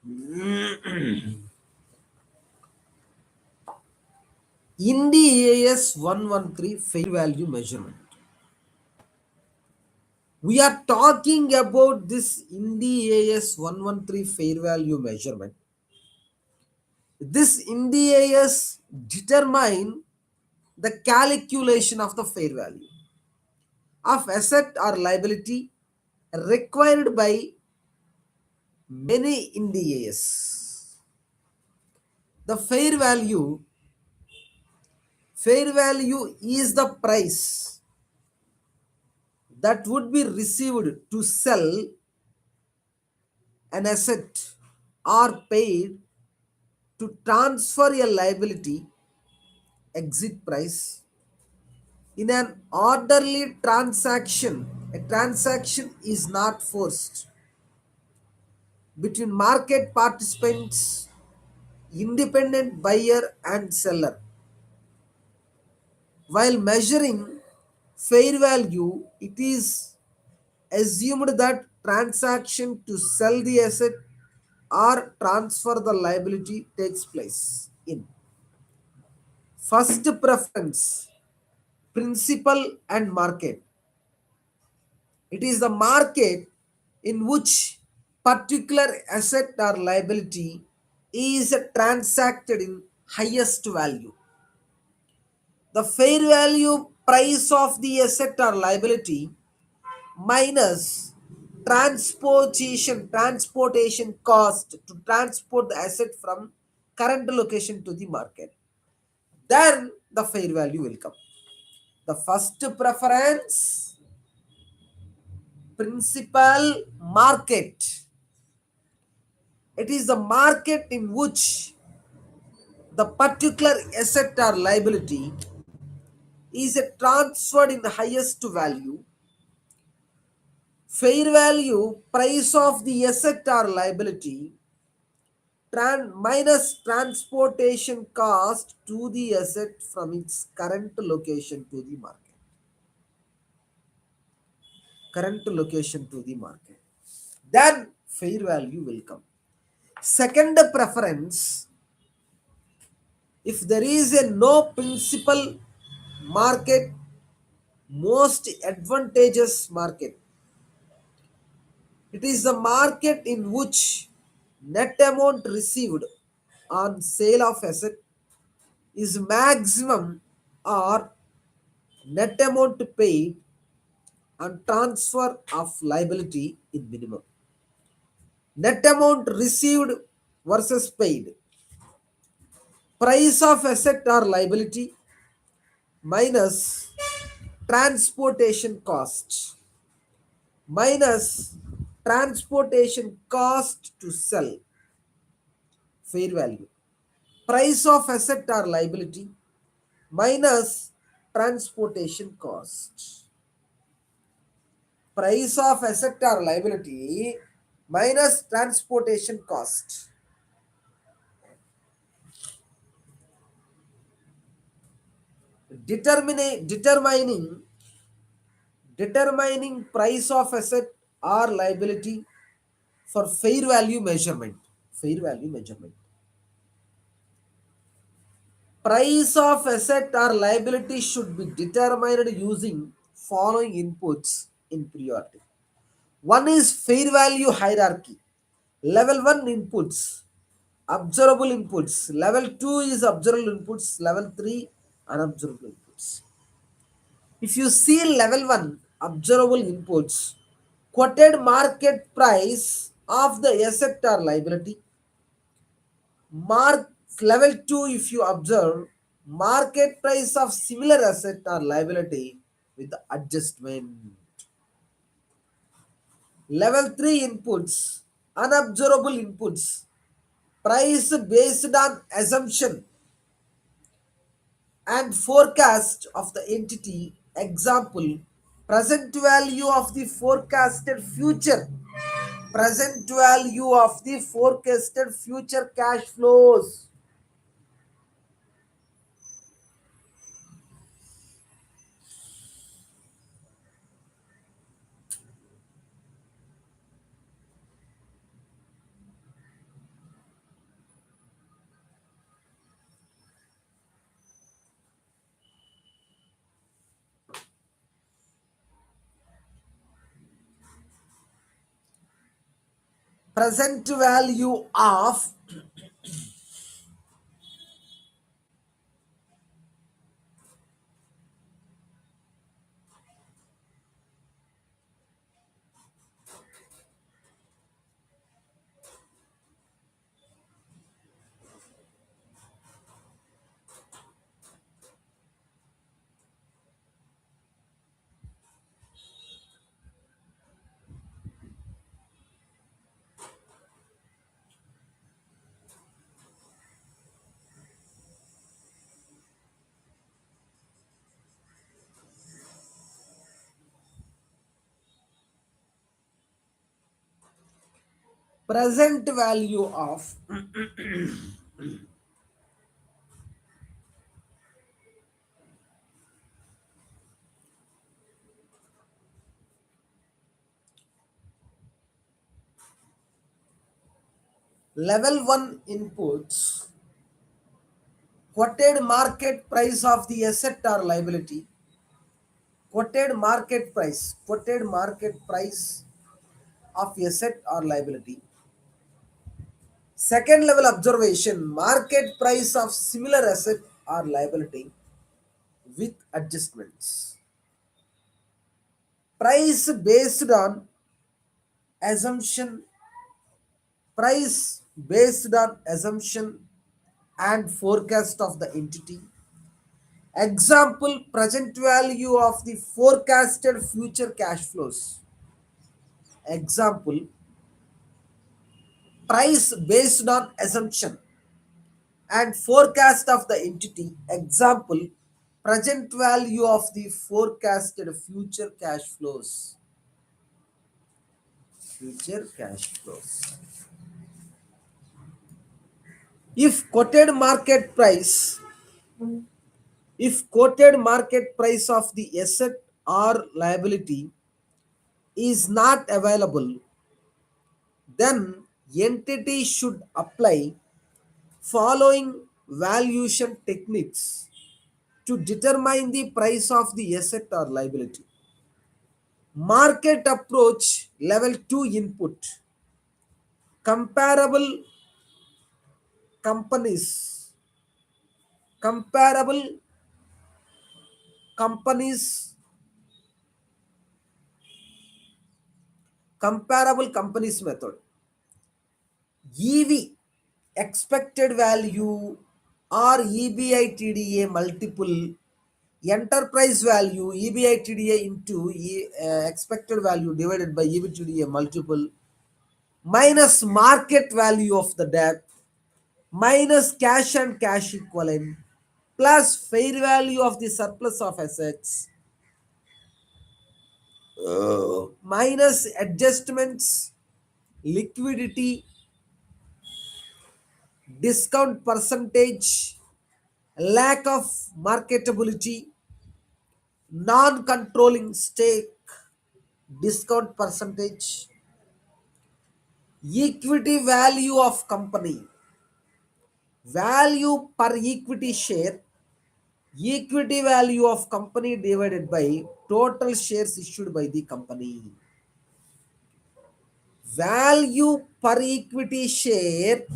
In the AS 113 fair value measurement, we are talking about this in the AS 113 fair value measurement. This in the AS determine the calculation of the fair value of asset or liability required by many in the AS. The fair value is the price that would be received to sell an asset or paid to transfer a liability exit price in an orderly transaction. A transaction is not forced between market participants, independent buyer and seller. While measuring fair value, it is assumed that transaction to sell the asset or transfer the liability takes place in first preference, principal and market. It is the market in which particular asset or liability is transacted in highest value. The fair value price of the asset or liability minus transportation cost to transport the asset from current location to the market. Then the fair value will come. The first preference, principal, market. It is the market in which the particular asset or liability is transferred in the highest value. Fair value price of the asset or liability minus transportation cost to the asset from its current location to the market. Current location to the market. Then fair value will come. Second preference, if there is a no principal market, most advantageous market. It is the market in which net amount received on sale of asset is maximum or net amount paid on transfer of liability in minimum. Net amount received versus paid. Price of asset or liability minus transportation cost minus transportation cost to sell. Fair value. Price of asset or liability minus transportation cost. Price of asset or liability minus transportation cost. Determining price of asset or liability for fair value measurement. Fair value measurement. Price of asset or liability should be determined using following inputs in priority. One is fair value hierarchy. Level 1 inputs, observable inputs. Level 2 is observable inputs. Level 3 unobservable inputs. If you see level 1 observable inputs, quoted market price of the asset or liability. Mark level 2, if you observe market price of similar asset or liability with the adjustment. Level 3 inputs, unobservable inputs, price based on assumption and forecast of the entity. Example, present value of the forecasted future. Present value of the forecasted future cash flows. present value of present value of level 1 inputs, quoted market price of the asset or liability, quoted market price of asset or liability. Second level observation, market price of similar asset or liability with adjustments. Price based on assumption, price based on assumption and forecast of the entity. Example, present value of the forecasted future cash flows. Example, price based on assumption and forecast of the entity. Example, present value of the forecasted future cash flows. Future cash flows. If quoted market price, if quoted market price of the asset or liability is not available, then entity should apply following valuation techniques to determine the price of the asset or liability. Market approach level 2 input, comparable companies, comparable companies, comparable companies method. EV, expected value, or EBITDA multiple, enterprise value EBITDA into expected value divided by EBITDA multiple, minus market value of the debt, minus cash and cash equivalent, plus fair value of the surplus of assets, minus adjustments, liquidity, discount percentage, lack of marketability, non-controlling stake, discount percentage, equity value of company, value per equity share, equity value of company divided by total shares issued by the company. Value per equity share,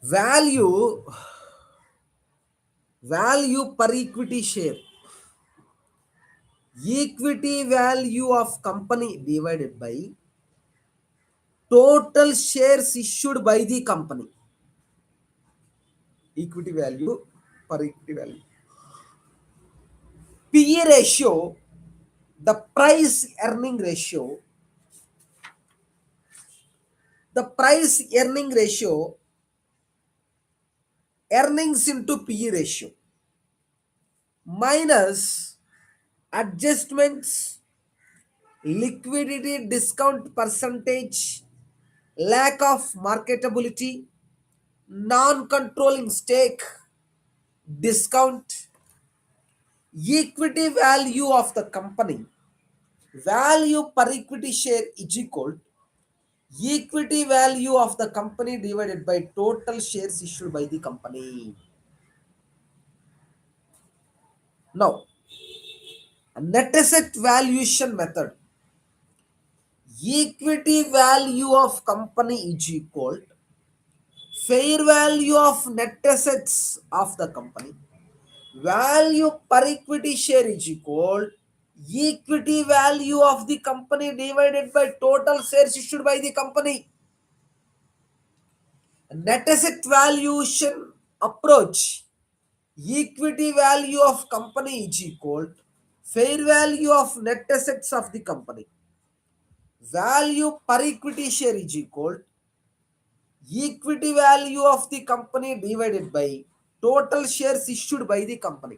value value per equity share, equity value of company divided by total shares issued by the company. Equity value per equity value. PE ratio, the price earning ratio, the price earning ratio, earnings into PE ratio, minus adjustments, liquidity discount percentage, lack of marketability, non-controlling stake, discount, equity value of the company, value per equity share is equal equity value of the company divided by total shares issued by the company. Now, a net asset valuation method. Equity value of company is equal to fair value of net assets of the company. Value per equity share is equal equity value of the company divided by total shares issued by the company. Net asset valuation approach. Equity value of company is equal to fair value of net assets of the company. Value per equity share is equal to equity value of the company divided by total shares issued by the company.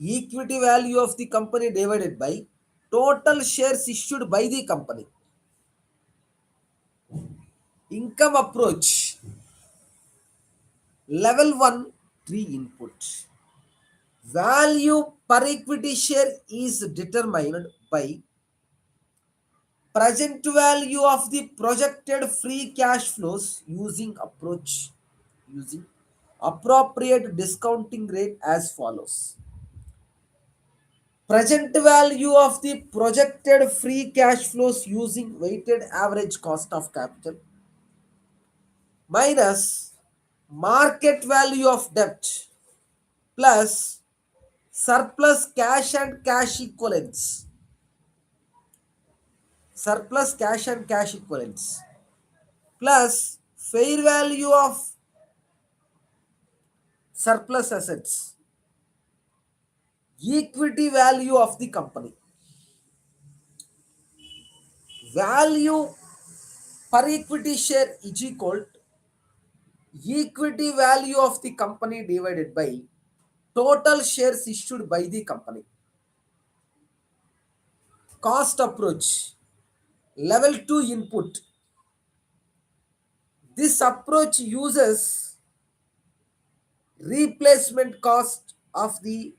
Equity value of the company divided by total shares issued by the company. Income approach. Level 1, 3 input. Value per equity share is determined by present value of the projected free cash flows using appropriate discounting rate as follows. Present value of the projected free cash flows using weighted average cost of capital minus market value of debt plus surplus cash and cash equivalents. Surplus cash and cash equivalents plus fair value of surplus assets, equity value of the company. Value per equity share is equal to equity value of the company divided by total shares issued by the company. Cost approach. Level 2 input. This approach uses replacement cost of the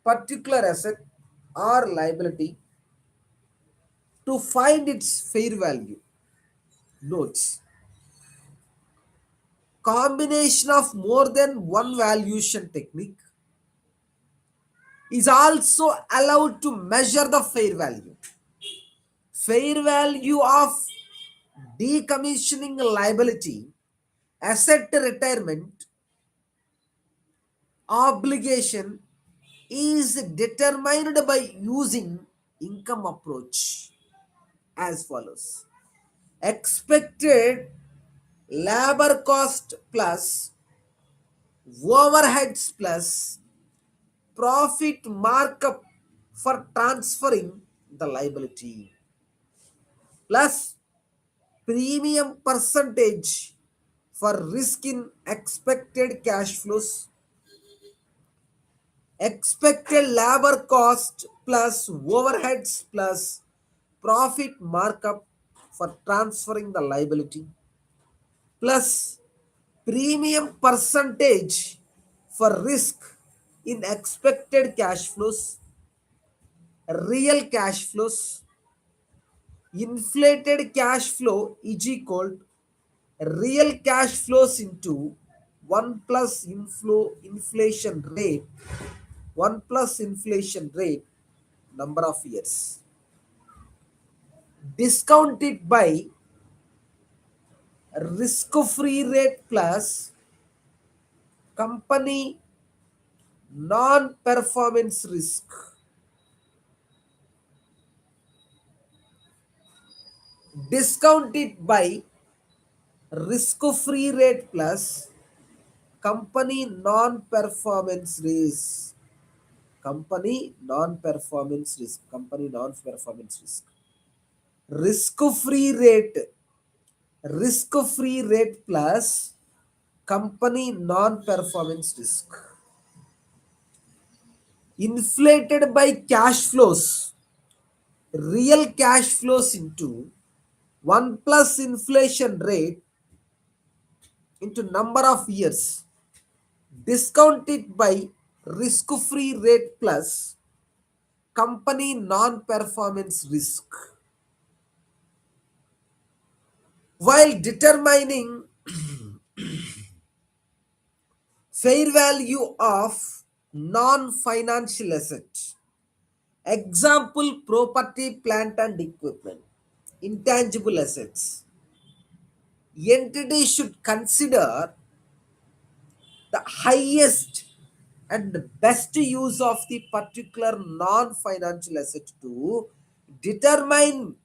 particular asset or liability to find its fair value. Notes. Combination of more than one valuation technique is also allowed to measure the fair value. Fair value of decommissioning liability, asset retirement obligation is determined by using income approach as follows. Expected labor cost plus overheads plus profit markup for transferring the liability plus premium percentage for risk in expected cash flows, expected labor cost plus overheads plus profit markup for transferring the liability plus premium percentage for risk in expected cash flows, real cash flows, inflated cash flow is equal to real cash flows into 1 plus inflation rate, 1 plus inflation rate number of years. Discount it by risk free rate plus company non performance risk. Discount it by risk free rate plus company non performance risk. Company non performance risk. Company non performance risk. Risk free rate. Risk free rate plus company non performance risk. Inflated by cash flows. Real cash flows into 1 plus inflation rate into number of years. Discount it by risk free rate plus company non performance risk. While determining fair value of non-financial assets, example property, plant and equipment, intangible assets, entity should consider the highest and the best use of the particular non-financial asset to determine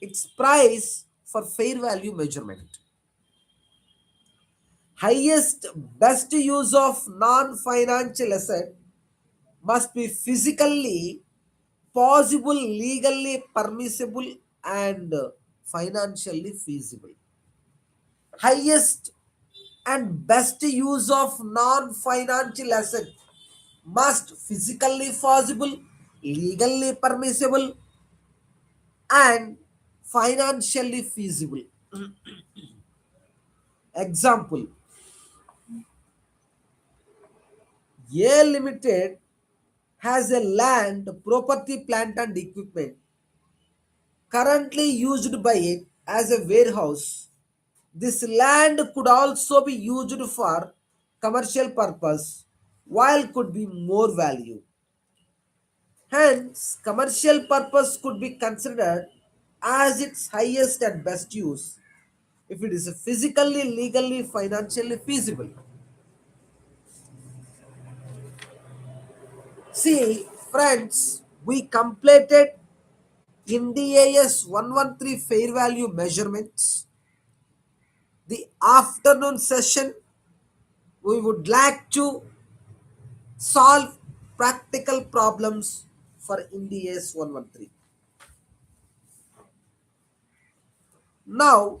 its price for fair value measurement. Highest best use of non-financial asset must be physically possible, legally permissible and financially feasible. Highest and best use of non-financial asset must physically possible, legally permissible and financially feasible. Example, A Limited has a land, property, plant and equipment currently used by it as a warehouse. This land could also be used for commercial purpose, while could be more value. Hence, commercial purpose could be considered as its highest and best use if it is physically, legally, financially feasible. See, friends, we completed IND-AS 113 fair value measurements. The afternoon session, we would like to solve practical problems for IND-AS 113. Now,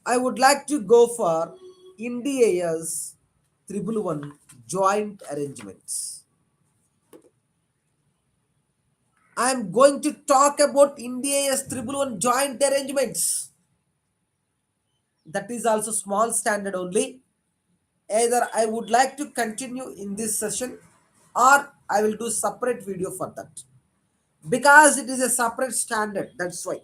I would like to go for IND-AS 111 joint arrangements. I am going to talk about IND-AS 111 joint arrangements. That is also small standard only. Either I would like to continue in this session or I will do separate video for that. Because it is a separate standard, that's why.